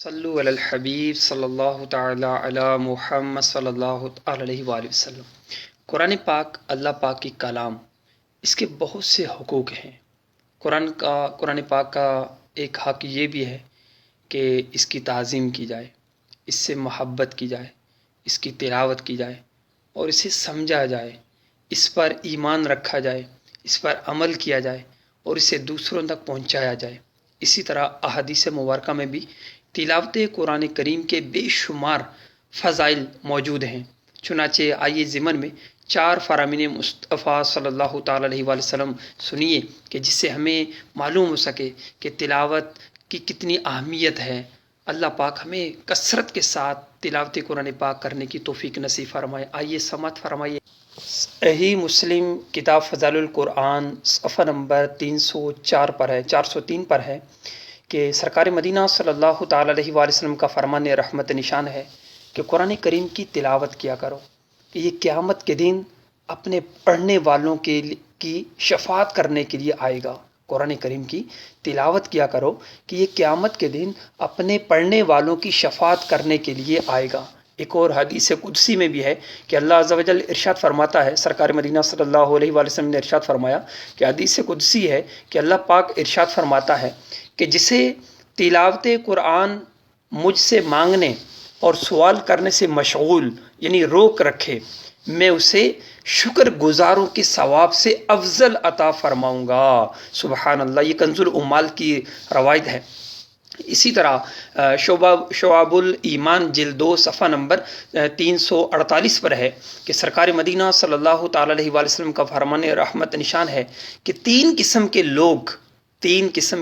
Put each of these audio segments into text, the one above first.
صلو علی الحبیب صلی اللہ تعالی علی محمد صلی اللہ علیہ وآلہ وسلم۔ قرآن پاک اللہ پاک کی کلام، اس کے بہت سے حقوق ہیں۔ قرآن پاک کا ایک حق یہ بھی ہے کہ اس کی تعظیم کی جائے، اس سے محبت کی جائے، اس کی تلاوت کی جائے اور اسے سمجھا جائے، اس پر ایمان رکھا جائے، اس پر عمل کیا جائے اور اسے دوسروں تک پہنچایا جائے۔ اسی طرح احادیث مبارکہ میں بھی تلاوت قرآن کریم کے بے شمار فضائل موجود ہیں۔ چنانچہ آئیے ضمن میں 4 فرامین مصطفیٰ صلی اللہ تعالیٰ علیہ وآلہ وسلم سنیے کہ جس سے ہمیں معلوم ہو سکے کہ تلاوت کی کتنی اہمیت ہے۔ اللہ پاک ہمیں کثرت کے ساتھ تلاوت قرآن پاک کرنے کی توفیق نصیب فرمائے۔ آئیے سماعت فرمائیے۔ صحیح مسلم کتاب فضائل القرآن صفحہ نمبر 403 پر ہے کہ سرکار مدینہ صلی اللہ تعالیٰ علیہ وآلہ وسلم کا فرمان رحمت نشان ہے کہ قرآن کریم کی تلاوت کیا کرو کہ یہ قیامت کے دن اپنے پڑھنے والوں کی شفاعت کرنے کے لیے آئے گا۔ قرآن کریم کی تلاوت کیا کرو کہ یہ قیامت کے دن اپنے پڑھنے والوں کی شفاعت کرنے کے لیے آئے گا۔ ایک اور حدیث قدسی میں بھی ہے کہ اللہ عز و جل ارشاد فرماتا ہے، سرکار مدینہ صلی اللہ علیہ وآلہ وسلم نے ارشاد فرمایا کہ حدیث قدسی ہے کہ اللہ پاک ارشاد فرماتا ہے کہ جسے تلاوت قرآن مجھ سے مانگنے اور سوال کرنے سے مشغول یعنی روک رکھے، میں اسے شکر گزاروں کے ثواب سے افضل عطا فرماؤں گا۔ سبحان اللہ، یہ کنز العمال کی روایت ہے۔ اسی طرح شعب الایمان جلد 2 صفحہ نمبر 348 پر ہے کہ سرکار مدینہ صلی اللہ تعالیٰ علیہ وآلہ وسلم کا فرمان رحمت نشان ہے کہ 3 قسم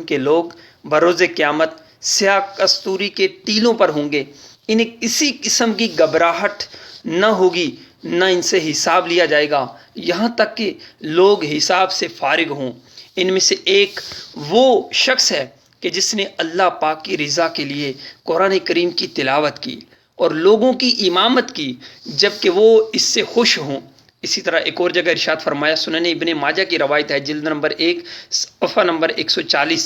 کے لوگ بروز قیامت سیاہ کستوری کے ٹیلوں پر ہوں گے۔ انہیں کسی قسم کی گھبراہٹ نہ ہوگی، نہ ان سے حساب لیا جائے گا یہاں تک کہ لوگ حساب سے فارغ ہوں۔ ان میں سے ایک وہ شخص ہے کہ جس نے اللہ پاک کی رضا کے لیے قرآن کریم کی تلاوت کی اور لوگوں کی امامت کی جبکہ وہ اس سے خوش ہوں۔ اسی طرح ایک اور جگہ ارشاد فرمایا، سنن ابن ماجہ کی روایت ہے، جلد نمبر 1 صفحہ نمبر 140،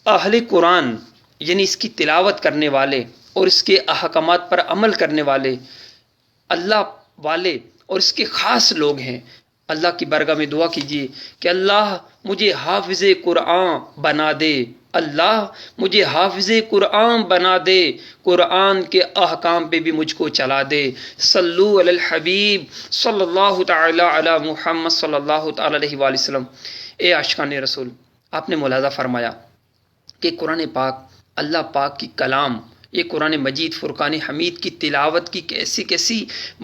اہل قرآن یعنی اس کی تلاوت کرنے والے اور اس کے احکامات پر عمل کرنے والے اللہ والے اور اس کے خاص لوگ ہیں۔ اللہ کی بارگاہ میں دعا کیجیے کہ اللہ مجھے حافظ قرآن بنا دے، اللہ مجھے حافظ قرآن بنا دے، قرآن کے احکام پہ بھی مجھ کو چلا دے۔ صلو علی الحبیب صلی اللہ تعالی علی محمد صلی اللہ تعالی علیہ وآلہ وسلم۔ اے عاشقان رسول، آپ نے ملاحظہ فرمایا کہ قرآن پاک اللہ پاک کی کلام، یہ قرآن مجید فرقان حمید کی تلاوت کی کیسی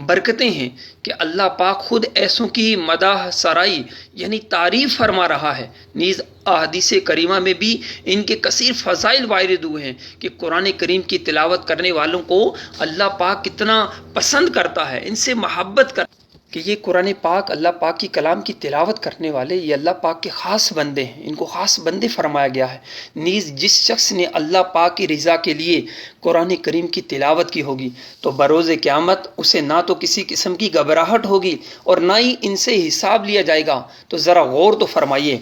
برکتیں ہیں کہ اللہ پاک خود ایسوں کی مداح سرائی یعنی تعریف فرما رہا ہے۔ نیز احادیث کریمہ میں بھی ان کے کثیر فضائل وارد ہوئے ہیں کہ قرآن کریم کی تلاوت کرنے والوں کو اللہ پاک کتنا پسند کرتا ہے، ان سے محبت کرتا ہے کہ یہ قرآن پاک اللہ پاک کی کلام کی تلاوت کرنے والے یہ اللہ پاک کے خاص بندے ہیں، ان کو خاص بندے فرمایا گیا ہے۔ نیز جس شخص نے اللہ پاک کی رضا کے لیے قرآن کریم کی تلاوت کی ہوگی تو بروز قیامت اسے نہ تو کسی قسم کی گھبراہٹ ہوگی اور نہ ہی ان سے حساب لیا جائے گا۔ تو ذرا غور تو فرمائیے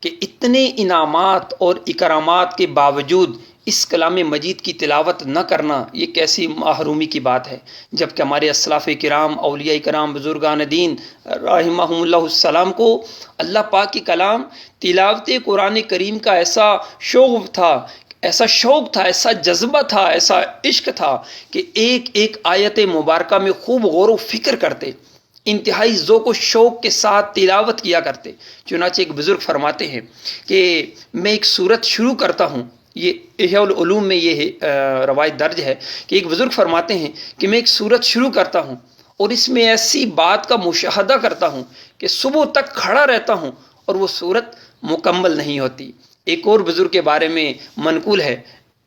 کہ اتنے انعامات اور اکرامات کے باوجود اس کلام مجید کی تلاوت نہ کرنا یہ کیسی محرومی کی بات ہے، جبکہ ہمارے اسلاف کرام، اولیاء کرام، بزرگان دین رحمہم اللہ السلام کو اللہ پاک کی کلام تلاوت قرآن کریم کا ایسا شوق تھا، ایسا جذبہ تھا، ایسا عشق تھا کہ ایک ایک آیت مبارکہ میں خوب غور و فکر کرتے، انتہائی ذوق و شوق کے ساتھ تلاوت کیا کرتے۔ چنانچہ ایک بزرگ فرماتے ہیں کہ میں ایک سورت شروع کرتا ہوں، یہ احیاء العلوم میں یہ روایت درج ہے کہ ایک بزرگ فرماتے ہیں کہ میں ایک سورت شروع کرتا ہوں اور اس میں ایسی بات کا مشاہدہ کرتا ہوں کہ صبح تک کھڑا رہتا ہوں اور وہ سورت مکمل نہیں ہوتی۔ ایک اور بزرگ کے بارے میں منقول ہے،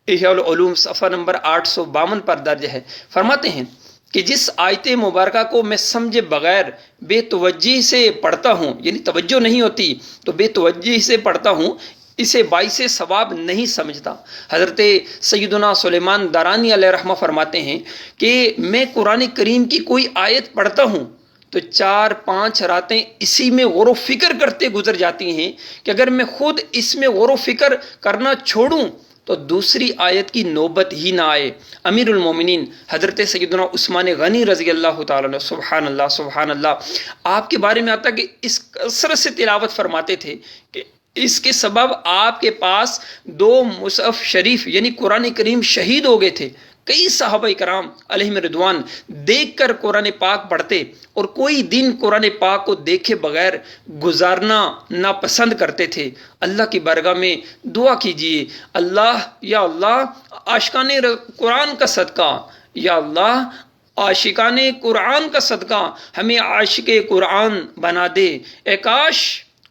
احیاء العلوم صفحہ نمبر 852 پر درج ہے، فرماتے ہیں کہ جس آیت مبارکہ کو میں سمجھے بغیر بے توجہی سے پڑھتا ہوں، یعنی توجہ نہیں ہوتی تو بے توجہی سے پڑھتا ہوں، اسے باعث ثواب نہیں سمجھتا۔ حضرت سیدنا سلیمان دارانی علیہ رحمہ فرماتے ہیں کہ میں قرآن کریم کی کوئی آیت پڑھتا ہوں تو 4-5 راتیں اسی میں غور و فکر کرتے گزر جاتی ہیں کہ اگر میں خود اس میں غور و فکر کرنا چھوڑوں تو دوسری آیت کی نوبت ہی نہ آئے۔ امیر المومنین حضرت سیدنا عثمان غنی رضی اللہ تعالیٰ عنہ، سبحان اللہ سبحان اللہ، آپ کے بارے میں آتا کہ اس کثرت سے تلاوت فرماتے تھے کہ اس کے سبب آپ کے پاس 2 مصحف شریف یعنی قرآن کریم شہید ہو گئے تھے۔ کئی صحابہ کرام علیہم رضوان دیکھ کر قرآن پاک پڑھتے اور کوئی دن قرآن پاک کو دیکھے بغیر گزارنا ناپسند کرتے تھے۔ اللہ کی بارگاہ میں دعا کیجئے، اللہ یا اللہ عاشقان قرآن کا صدقہ، یا اللہ عاشقان قرآن کا صدقہ ہمیں عاشق قرآن بنا دے۔ اے کاش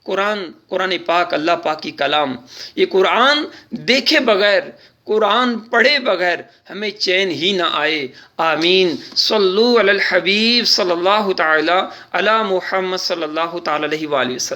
قرآن پاک، اللہ پاک کی کلام، یہ قرآن دیکھے بغیر، قرآن پڑھے بغیر ہمیں چین ہی نہ آئے۔ آمین۔ صلو علی الحبیب صلی اللہ تعالی علی محمد صلی اللہ تعالی علیہ وآلہ وسلم۔